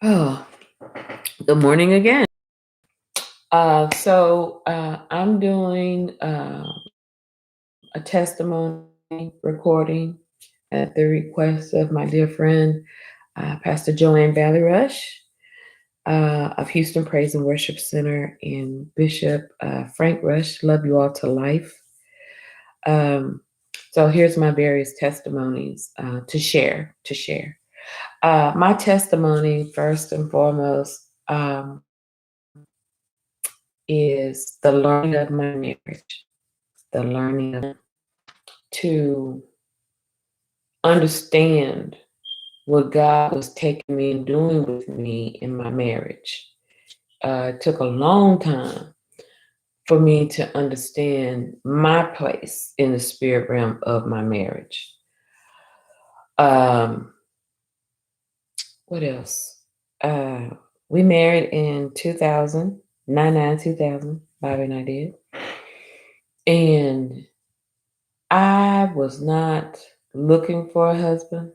Oh, good morning again. I'm doing a testimony recording at the request of my dear friend, Pastor JoAnn Valley-Rush of Houston Praise and Worship Center and Bishop Frank Rush. Love you all to life. Um, so here's my various testimonies to share. My testimony, first and foremost, is the learning of my marriage, the learning to understand what God was taking me and doing with me in my marriage. It took a long time for me to understand my place in the spirit realm of my marriage. Um, what else? Uh, we married in 2000, 2000, Bobby and I did. And I was not looking for a husband.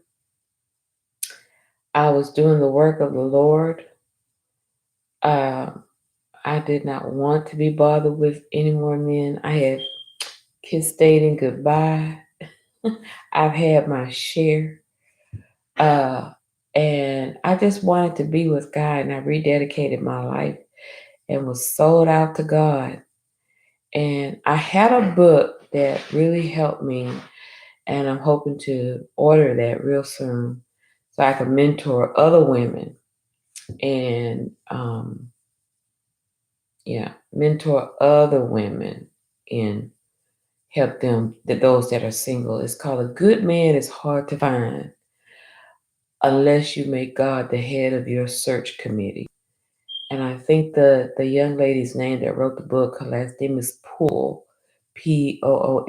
I was doing the work of the Lord. Uh, I did not want to be bothered with any more men. I had kissed dating goodbye. I've had my share. Uh, and I just wanted to be with God, and I rededicated my life and was sold out to God. And I had a book that really helped me, and I'm hoping to order that real soon so I can mentor other women and mentor other women and help them, those that are single. It's called A Good Man is Hard to Find Unless You Make God the Head of Your Search Committee. And I think the young lady's name that wrote the book, her last name is Poole, Poole.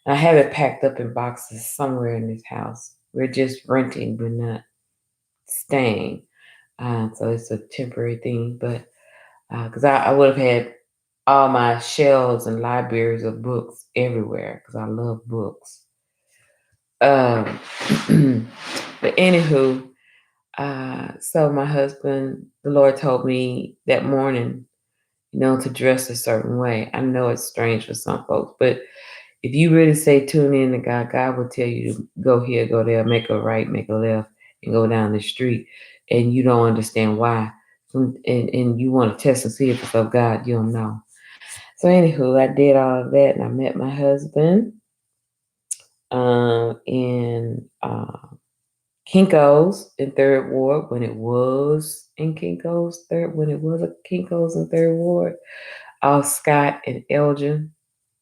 I have it packed up in boxes somewhere in this house. We're just renting, we're not staying. So it's a temporary thing, but because I would have had all my shelves and libraries of books everywhere because I love books. Um, but anywho, so my husband, the Lord told me that morning, to dress a certain way. I know it's strange for some folks, but if you really say tune in to God, God will tell you to go here, go there, make a right, make a left, and go down the street, and you don't understand why. And you want to test and see if it's of God, you don't know. So anywho, I did all of that, and I met my husband in Kinko's in Third Ward when it was in Kinko's third when it was a Kinko's in Third Ward. Scott and Elgin.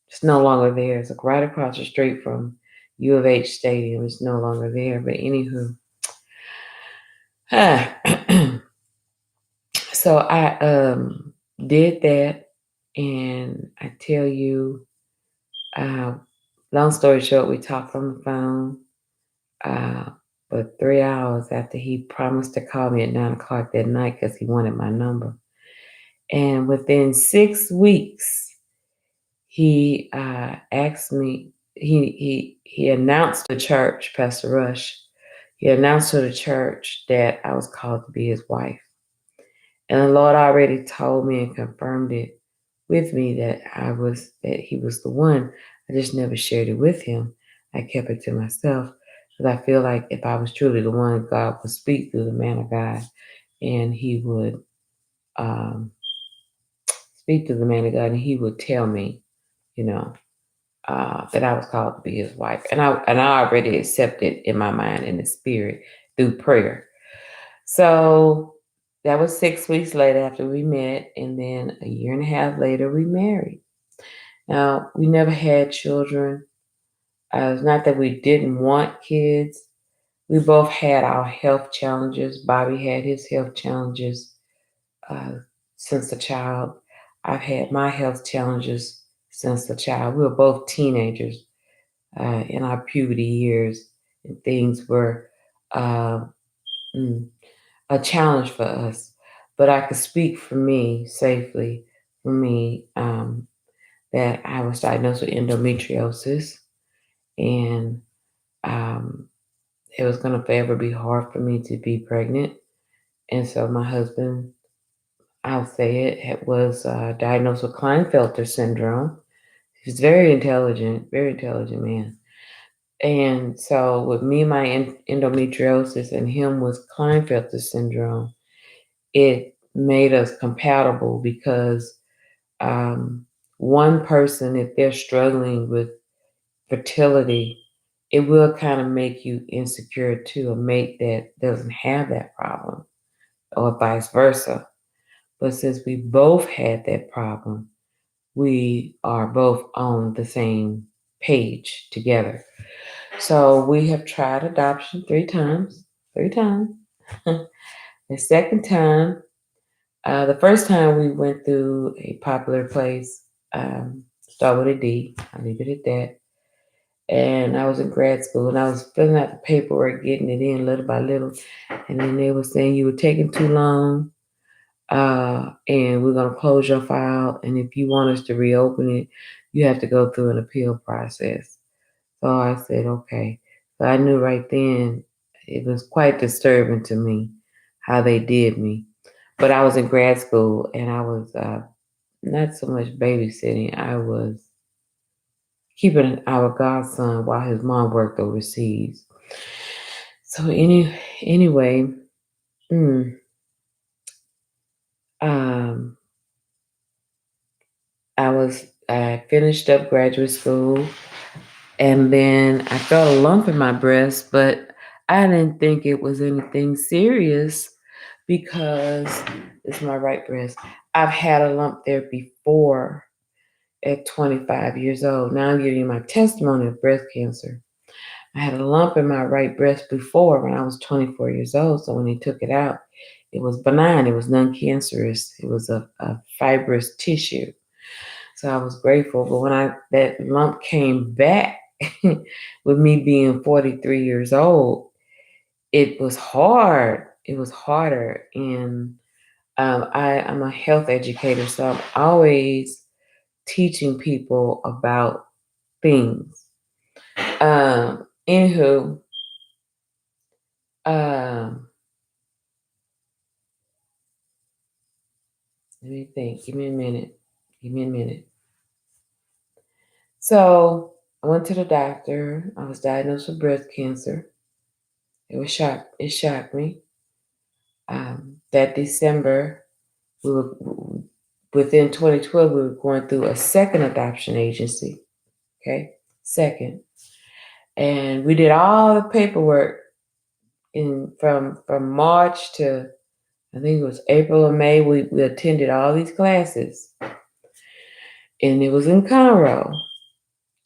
It's no longer there. It's like right across the street from U of H Stadium. It's no longer there. But anywho, so I did that, and I tell you, uh, long story short, we talked on the phone uh, for 3 hours after he promised to call me at 9 o'clock that night because he wanted my number. And within 6 weeks, he asked me. He announced to church, Pastor Rush. He announced to the church that I was called to be his wife, and the Lord already told me and confirmed it with me that he was the one. I just never shared it with him. I kept it to myself because I feel like if I was truly the one, God would speak through the man of God, and He would um, speak to the man of God, and He would tell me, you know, that I was called to be His wife, and I already accepted in my mind in the spirit through prayer. So that was 6 weeks later after we met, and then a year and a half later we married. Now we never had children. It's not that we didn't want kids. We both had our health challenges. Bobby had his health challenges uh, since a child. I've had my health challenges since a child. We were both teenagers in our puberty years, and things were uh, mm, a challenge for us. But I could speak for me safely, for me, that I was diagnosed with endometriosis, and it was going to forever be hard for me to be pregnant. And so my husband, I'll say it, was diagnosed with Klinefelter syndrome. He's very intelligent man. And so with me, my endometriosis, and him with Klinefelter syndrome, it made us compatible because um, one person, if they're struggling with fertility, it will kind of make you insecure to a mate that doesn't have that problem, or vice versa. But since we both had that problem, we are both on the same page together. So we have tried adoption 3 times. 3 times. The second time, the first time we went through a popular place, start with a D. I'll leave it at that. And I was in grad school and I was filling out the paperwork, getting it in little by little. And then they were saying you were taking too long, and we're going to close your file. And if you want us to reopen it, you have to go through an appeal process. So I said, okay. So I knew right then it was quite disturbing to me how they did me. But I was in grad school and I was not so much babysitting, I was keeping our godson while his mom worked overseas. So anyway, mm, um, I finished up graduate school, and then I felt a lump in my breast, but I didn't think it was anything serious because it's my right breast. I've had a lump there before at 25 years old. Now I'm giving you my testimony of breast cancer. I had a lump in my right breast before when I was 24 years old. So when they took it out, it was benign. It was non-cancerous. It was a fibrous tissue. So I was grateful. But when that lump came back with me being 43 years old, it was hard. It was harder. And I'm a health educator, so I'm always teaching people about things. Anywho, um, let me think. Give me a minute. Give me a minute. So I went to the doctor. I was diagnosed with breast cancer. It shocked me. That December, we were within 2012. We were going through a second adoption agency. Okay, second, and we did all the paperwork in from March to, I think it was April or May. We attended all these classes, and it was in Conroe.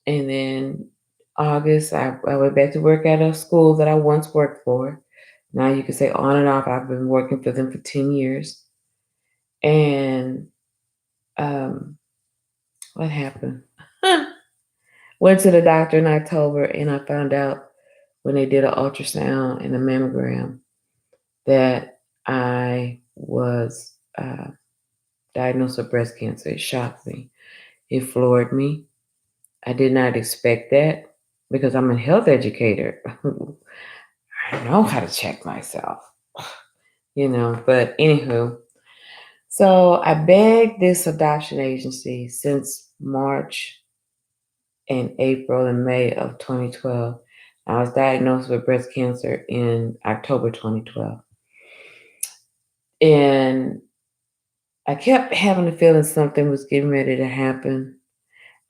And then August, I went back to work at a school that I once worked for. Now you can say on and off, I've been working for them for 10 years. And what happened? Went to the doctor in October and I found out when they did an ultrasound and a mammogram that I was diagnosed with breast cancer. It shocked me. It floored me. I did not expect that because I'm a health educator. I know how to check myself, but anywho, so I begged this adoption agency since March and April and May of 2012. I was diagnosed with breast cancer in October 2012. And I kept having the feeling something was getting ready to happen.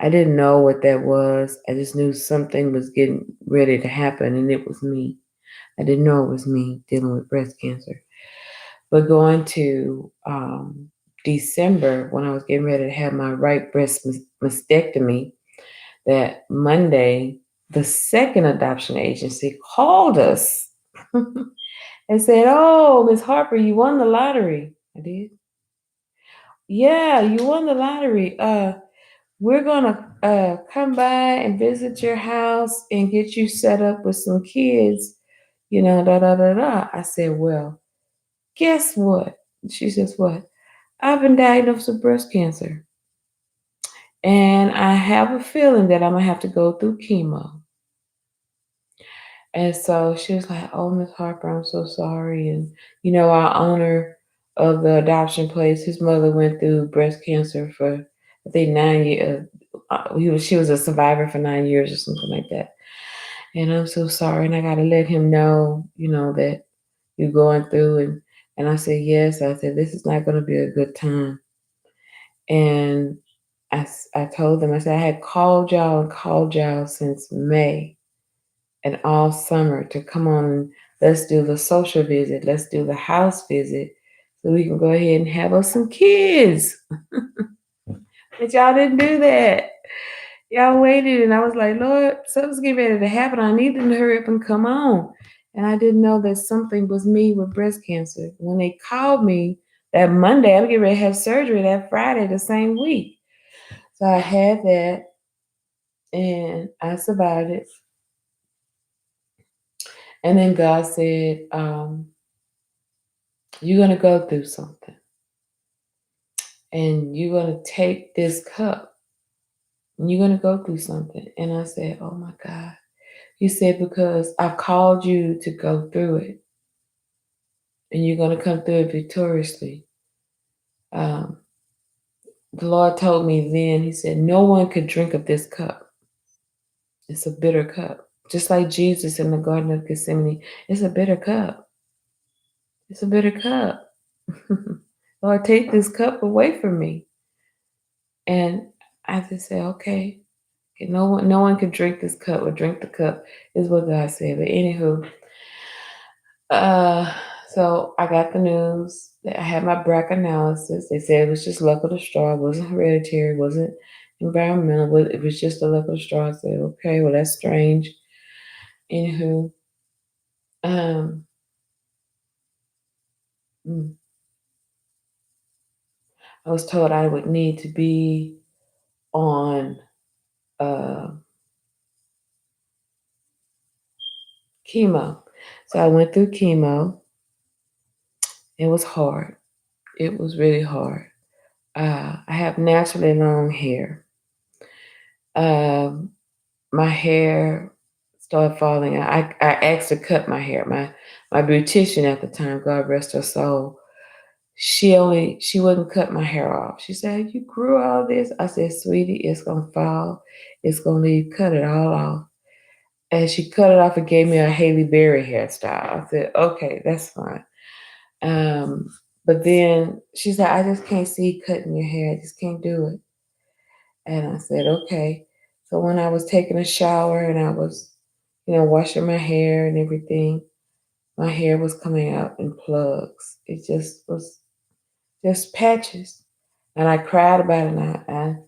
I didn't know what that was. I just knew something was getting ready to happen, and it was me. I didn't know it was me dealing with breast cancer. But going to December, when I was getting ready to have my right breast mastectomy, that Monday, the second adoption agency called us and said, "Oh, Miss Harper, you won the lottery." I did. Yeah, you won the lottery. We're gonna come by and visit your house and get you set up with some kids. Da da da da. I said, "Well, guess what?" She says, "What?" "I've been diagnosed with breast cancer, and I have a feeling that I'm gonna have to go through chemo." And so she was like, "Oh, Miss Harper, I'm so sorry." And our owner of the adoption place, his mother went through breast cancer for I think 9 years. She was a survivor for 9 years or something like that. And I'm so sorry, and I got to let him know, that you're going through. And I said, yes. I said, this is not going to be a good time. And I told them, I said, I had called y'all and called y'all since May and all summer to come on and let's do the social visit. Let's do the house visit so we can go ahead and have us some kids. But y'all didn't do that. Y'all waited, and I was like, Lord, something's getting ready to happen. I need them to hurry up and come on. And I didn't know that something was me with breast cancer. When they called me that Monday, I was getting ready to have surgery that Friday the same week. So I had that, and I survived it. And then God said, you're going to go through something, and you're going to take this cup, and you're going to go through something. And I said, oh my God. He said, because I've called you to go through it, and you're going to come through it victoriously. Um, the Lord told me then, He said, no one could drink of this cup. It's a bitter cup. Just like Jesus in the Garden of Gethsemane, it's a bitter cup. It's a bitter cup. Lord, take this cup away from me. And I just said, okay. No one could drink this cup or drink the cup, is what God said. But anywho, Uh, so I got the news that I had my BRCA analysis. They said it was just luck of the straw. It wasn't hereditary. It wasn't environmental. It was just a luck of the straw. I said, okay, well, that's strange. Anywho, um, mm, I was told I would need to be on uh, chemo. So I went through chemo. It was hard. It was really hard. I have naturally long hair. Um, my hair started falling out. I asked to cut my hair. My beautician at the time, God rest her soul, she wouldn't cut my hair off. She said, "You grew all this." I said, "Sweetie, it's gonna fall. It's gonna leave. Cut it all off." And she cut it off and gave me a Haley Berry hairstyle. I said, "Okay, that's fine." Um, but then she said, "I just can't see cutting your hair. I just can't do it." And I said, okay. So when I was taking a shower and I was, washing my hair and everything, my hair was coming out in plugs. It just was just patches. And I cried about it, and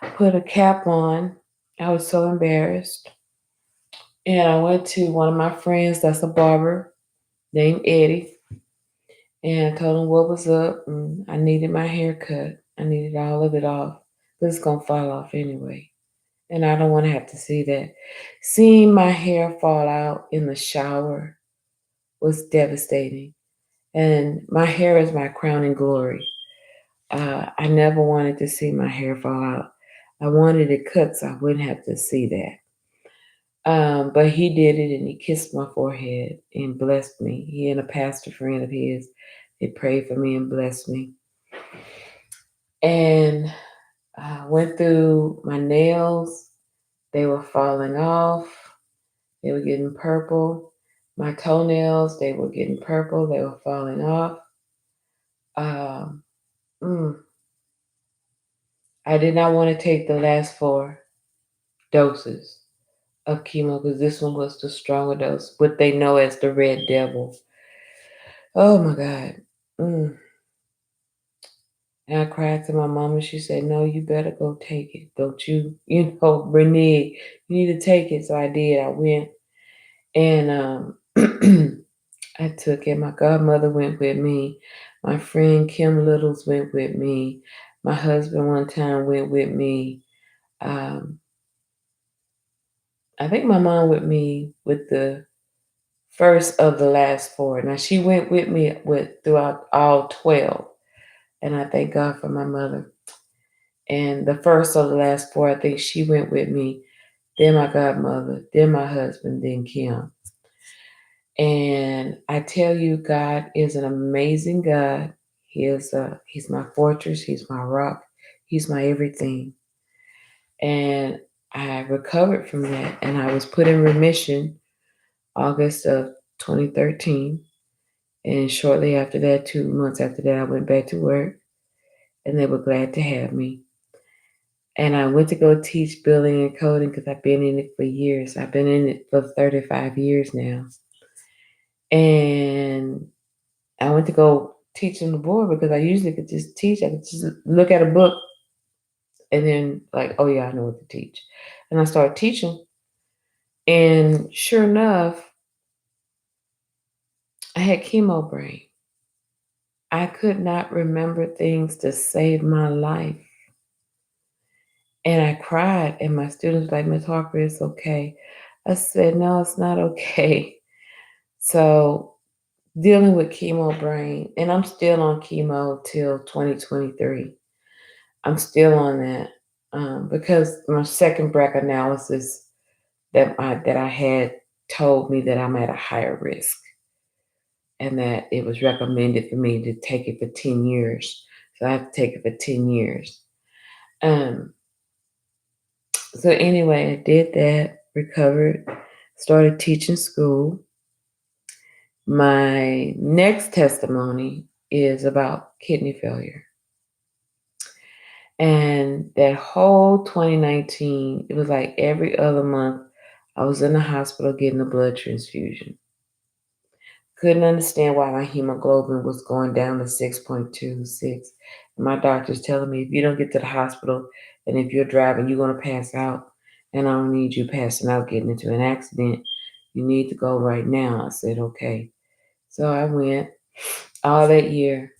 I put a cap on. I was so embarrassed. And I went to one of my friends that's a barber named Eddie. And I told him what was up. And I needed my hair cut. I needed all of it off. But it's going to fall off anyway. And I don't want to have to see that. Seeing my hair fall out in the shower was devastating. And my hair is my crowning glory. I never wanted to see my hair fall out. I wanted it cut so I wouldn't have to see that. But he did it, and he kissed my forehead and blessed me. He and a pastor friend of his, they prayed for me and blessed me. And I went through my nails. They were falling off. They were getting purple. My toenails, they were getting purple. They were falling off. Um, mm, I did not want to take the last 4 doses of chemo because this one was the stronger dose, what they know as the red devil. Oh my God. Mm. And I cried to my mom, and she said, "No, you better go take it. Don't you, renege. You need to take it." So I did. I went, and I took it. My godmother went with me. My friend Kim Littles went with me. My husband one time went with me. Um, I think my mom with me with the first of the last 4. Now she went with me with throughout all 12, and I thank God for my mother. And the first of the last 4, I think she went with me. Then my godmother, then my husband, then Kim. And I tell you, God is an amazing God. He's my fortress, he's my rock, he's my everything. And I recovered from that, and I was put in remission August of 2013. And shortly after that, 2 months after that, I went back to work, and they were glad to have me. And I went to go teach building and coding because I've been in it for years. I've been in it for 35 years now. And I went to go teach on the board because I usually could just teach. I could just look at a book and then, like, oh yeah, I know what to teach. And I started teaching. And sure enough, I had chemo brain. I could not remember things to save my life. And I cried, and my students were like, Miss Harper, it's okay. I said, no, it's not okay. So dealing with chemo brain, and I'm still on chemo till 2023. I'm still on that because my second BRCA analysis that I had told me that I'm at a higher risk, and that it was recommended for me to take it for 10 years. So I have to take it for 10 years. Um, so anyway, I did that, recovered, started teaching school. My next testimony is about kidney failure. And that whole 2019, it was like every other month, I was in the hospital getting a blood transfusion. Couldn't understand why my hemoglobin was going down to 6.26. My doctor's telling me if you don't get to the hospital and if you're driving, you're going to pass out. And I don't need you passing out, getting into an accident. You need to go right now. I said, okay. So I went all that year.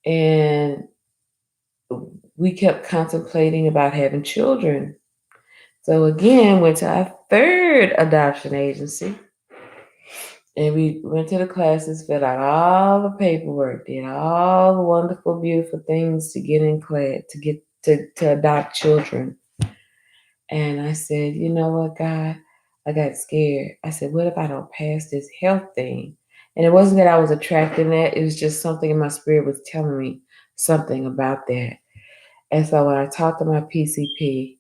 And we kept contemplating about having children. So again, went to our third adoption agency, and we went to the classes, filled out all the paperwork, did all the wonderful, beautiful things to get in class, to adopt children. And I said, you know what, God, I got scared. I said, what if I don't pass this health thing? And it wasn't that I was attracting that; it was just something in my spirit was telling me something about that. And so when I talked to my PCP,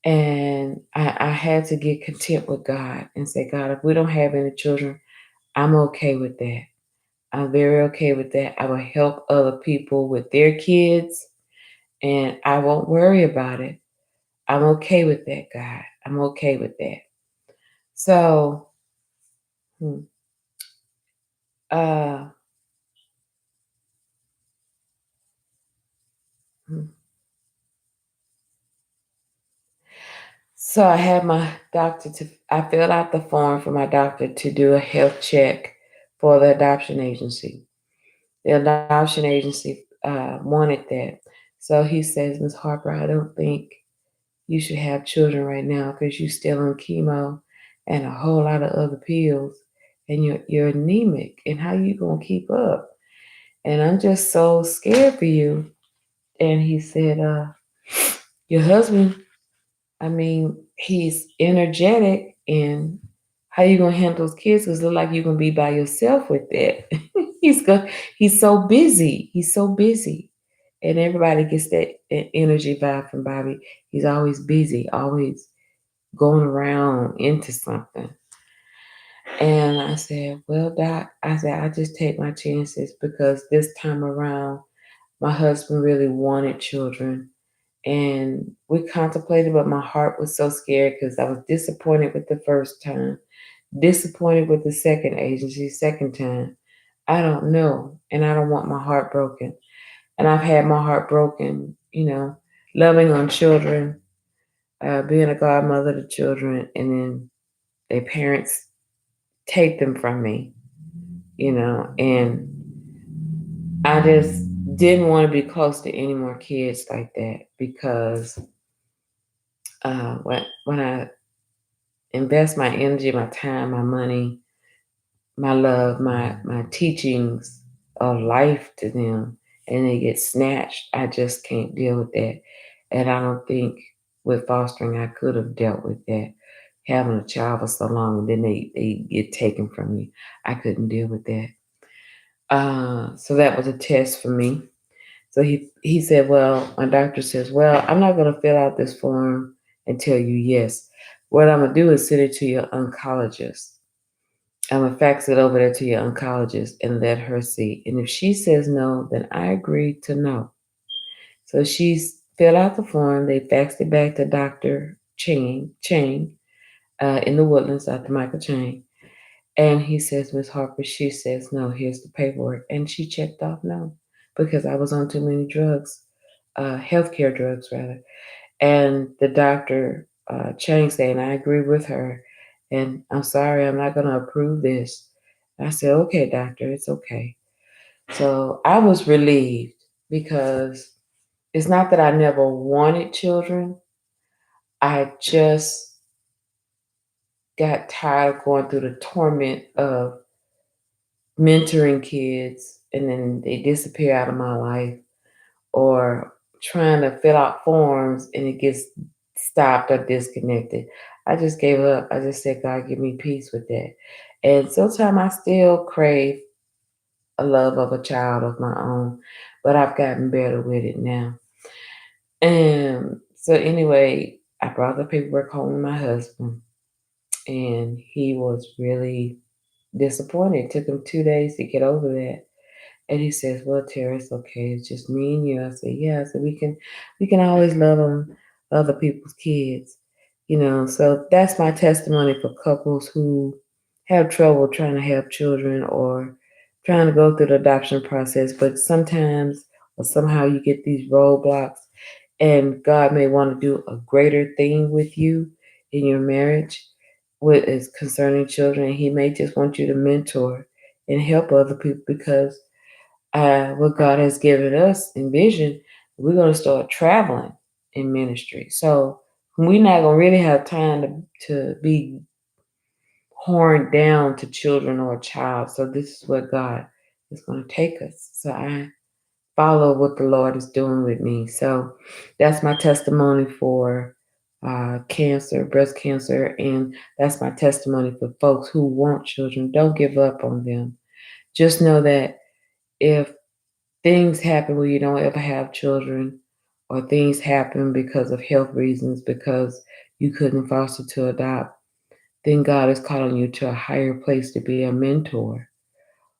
and I had to get content with God and say, God, if we don't have any children, I'm okay with that. I'm very okay with that. I will help other people with their kids and I won't worry about it. I'm okay with that, God. I'm okay with that. So, hmm, uh, hmm. So I had my I filled out the form for my doctor to do a health check for the adoption agency. The adoption agency wanted that. So he says, Miss Harper, I don't think you should have children right now because you're still on chemo and a whole lot of other pills and you're anemic and how you gonna keep up? And I'm just so scared for you. And he said, your husband, I mean, he's energetic and how you gonna handle those kids? Cause it look like you're gonna be by yourself with that. he's go, he's so busy. He's so busy. And everybody gets that energy vibe from Bobby. He's always busy, always going around into something. And I said, well, Doc, I said, I just take my chances because this time around, my husband really wanted children. And we contemplated, but my heart was so scared because I was disappointed with the first time, disappointed with the second agency, second time. I don't know. And I don't want my heart broken. And I've had my heart broken, loving on children, being a godmother to children, and then their parents take them from me, and I just didn't want to be close to any more kids like that because when I invest my energy, my time, my money, my love, my teachings of life to them, and they get snatched, I just can't deal with that. And I don't think with fostering I could have dealt with that. having a child for so long and then they get taken from you. I couldn't deal with that. So that was a test for me. So he said, well, my doctor says, well, I'm not going to fill out this form and tell you yes. What I'm going to do is send it to your oncologist. I'm going to fax it over there to your oncologist and let her see. And if she says no, then I agree to no. So she's filled out the form. They faxed it back to Dr. Chang in the Woodlands, Dr. Michael Chang. And he says, Miss Harper, she says, no, here's the paperwork. And she checked off no, because I was on too many drugs, healthcare drugs rather. And the doctor, Chang, saying, I agree with her. And I'm sorry, I'm not going to approve this. I said, okay, doctor, it's okay. So I was relieved because it's not that I never wanted children. I just got tired of going through the torment of mentoring kids and then they disappear out of my life, or trying to fill out forms and it gets stopped or disconnected. I just gave up. I just said, God, give me peace with that. And sometimes I still crave a love of a child of my own, but I've gotten better with it now. And so anyway, I brought the paperwork home to my husband and he was really disappointed. It took him 2 days to get over that. And he says, well, Tara, it's okay. It's just me and you. I said, yeah. I said, we can always love them, other people's kids, So that's my testimony for couples who have trouble trying to have children or trying to go through the adoption process. But sometimes or somehow you get these roadblocks and God may want to do a greater thing with you in your marriage with is concerning children. He may just want you to mentor and help other people because what God has given us in vision, we're going to start traveling in ministry. So we're not going to really have time to be horned down to children or a child. So this is what God is going to take us. So I follow what the Lord is doing with me. So that's my testimony for cancer, breast cancer, and that's my testimony for folks who want children. Don't give up on them. Just know that if things happen where you don't ever have children, or things happen because of health reasons, because you couldn't foster to adopt, then God is calling you to a higher place to be a mentor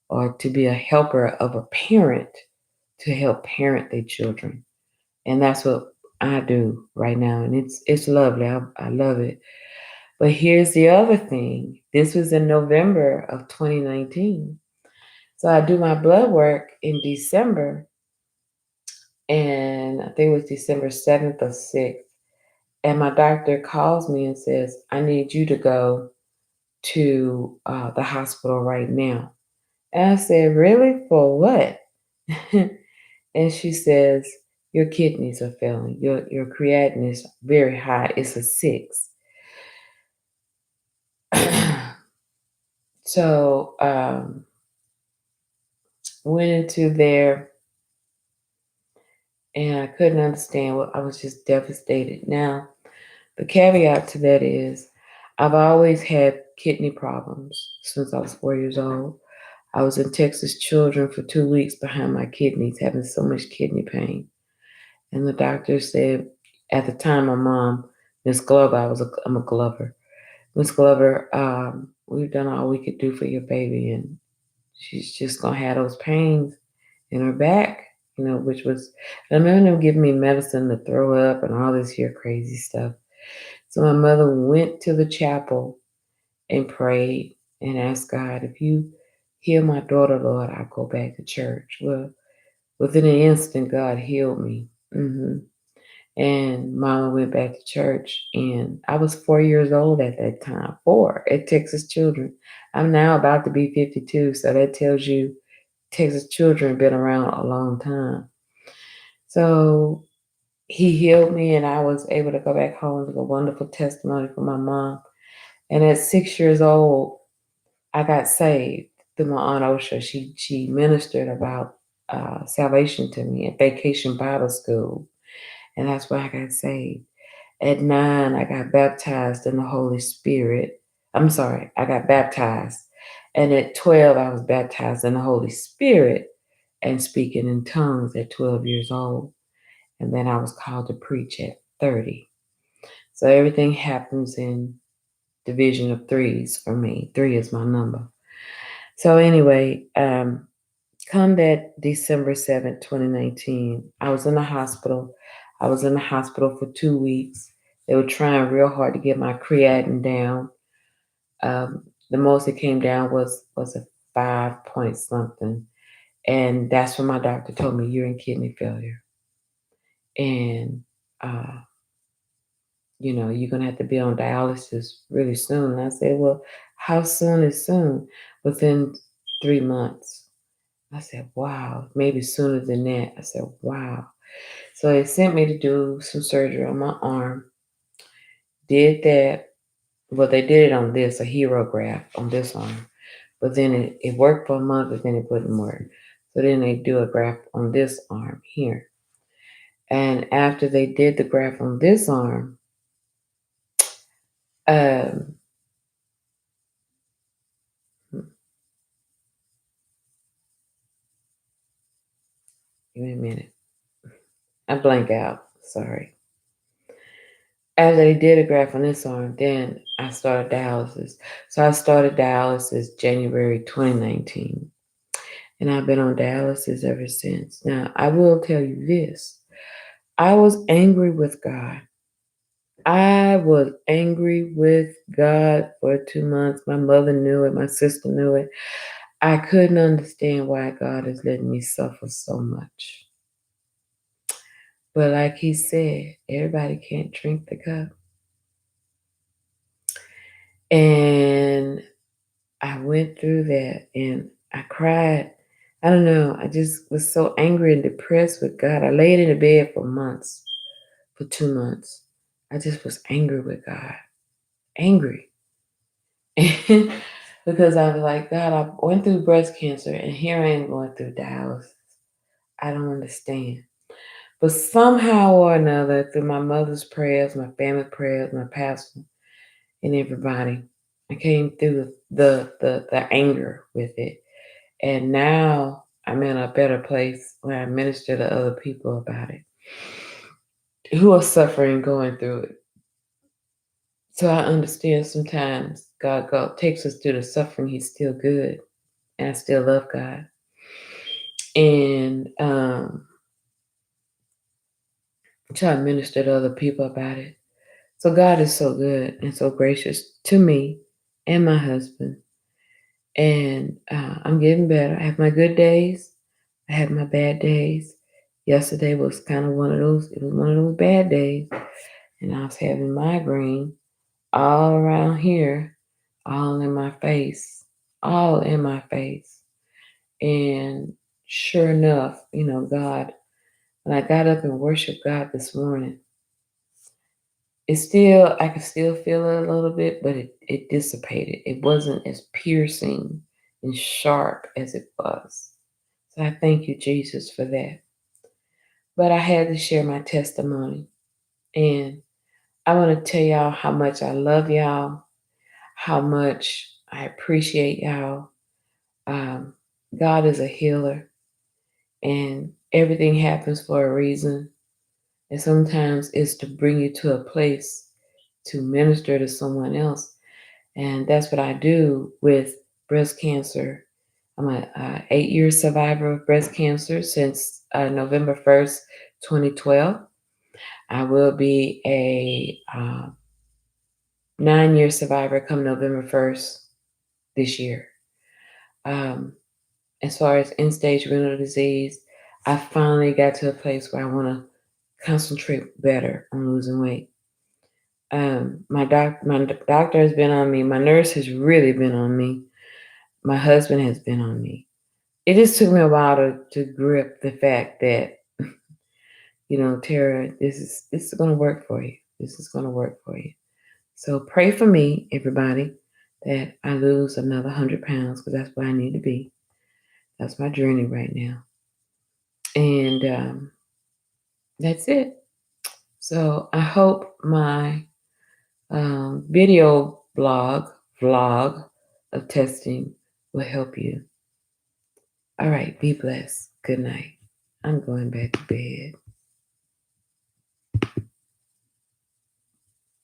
or to be a helper of a parent to help parent their children. And that's what I do right now. And it's lovely. I love it. But here's the other thing. This was in November of 2019. So I do my blood work in December, and I think it was December 7th or 6th. And my doctor calls me and says, I need you to go to the hospital right now. And I said, really? For what? And she says, your kidneys are failing. Your creatinine is very high. It's a 6. So went into there and I couldn't understand what I was just devastated. Now, the caveat to that is I've always had kidney problems since I was 4 years old. I was in Texas Children for 2 weeks behind my kidneys, having so much kidney pain. And the doctor said, at the time, my mom, Miss Glover, I'm a Glover. Miss Glover, we've done all we could do for your baby, and she's just gonna have those pains in her back, which was, I remember them giving me medicine to throw up and all this here crazy stuff. So my mother went to the chapel and prayed and asked God, if you heal my daughter, Lord, I'll go back to church. Well, within an instant, God healed me. And Mama went back to church, and I was 4 years old at that time, 4 at Texas Children. I'm now about to be 52, so that tells you Texas Children been around a long time. So he healed me, and I was able to go back home with a wonderful testimony from my mom. And at 6 years old, I got saved through my Aunt Osha. She ministered about salvation to me at Vacation Bible School, and that's where I got saved. At 9, I got baptized in the Holy Spirit. I'm sorry, I got baptized. And at 12, I was baptized in the Holy Spirit and speaking in tongues at 12 years old. And then I was called to preach at 30. So everything happens in division of threes for me. 3 is my number. So anyway, come that December 7th, 2019, I was in the hospital. I was in the hospital for 2 weeks. They were trying real hard to get my creatinine down. The most it came down was a 5 point something. And that's when my doctor told me you're in kidney failure. And uh, you're gonna have to be on dialysis really soon. And I said, well, how soon is soon? Within 3 months. I said, wow, maybe sooner than that. I said, wow. So they sent me to do some surgery on my arm. Did that. Well, they did it on this, a hero graft on this arm. But then it worked for a month, but then it wouldn't work. So then they do a graft on this arm here. And after they did the graft on this arm, um, give me a minute. I blank out. Sorry. After they did a graft on this arm, then I started dialysis. So I started dialysis January 2019. And I've been on dialysis ever since. Now, I will tell you this. I was angry with God. I was angry with God for 2 months. My mother knew it. My sister knew it. I couldn't understand why God is letting me suffer so much. But like he said, everybody can't drink the cup. And I went through that and I cried. I don't know. I just was so angry and depressed with God. I laid in the bed for months, for 2 months. I just was angry with God. Angry. And because I was like, God, I went through breast cancer and here I am going through dialysis. I don't understand. But somehow or another, through my mother's prayers, my family prayers, my pastor, and everybody, I came through the anger with it. And now I'm in a better place where I minister to other people about it who are suffering, going through it. So I understand sometimes God takes us through the suffering. He's still good. And I still love God. And try to minister to other people about it. So God is so good and so gracious to me and my husband. And I'm getting better. I have my good days. I have my bad days. Yesterday was kind of one of those. It was one of those bad days, and I was having migraine all around here, all in my face, all in my face. And sure enough, God. When I got up and worshiped God this morning, I could still feel it a little bit, but it dissipated. It wasn't as piercing and sharp as it was. So I thank you, Jesus, for that. But I had to share my testimony. And I want to tell y'all how much I love y'all, how much I appreciate y'all. Um, God is a healer, and everything happens for a reason. And sometimes it's to bring you to a place to minister to someone else. And that's what I do with breast cancer. I'm a 8-year survivor of breast cancer since November 1st, 2012. I will be a 9-year survivor come November 1st this year. Um, as far as end-stage renal disease, I finally got to a place where I want to concentrate better on losing weight. My doctor has been on me. My nurse has really been on me. My husband has been on me. It just took me a while to grip the fact that, Tara, this is going to work for you. This is going to work for you. So pray for me, everybody, that I lose another 100 pounds because that's where I need to be. That's my journey right now. And that's it. So I hope my video vlog of testing will help you. All right, be blessed. Good night. I'm going back to bed.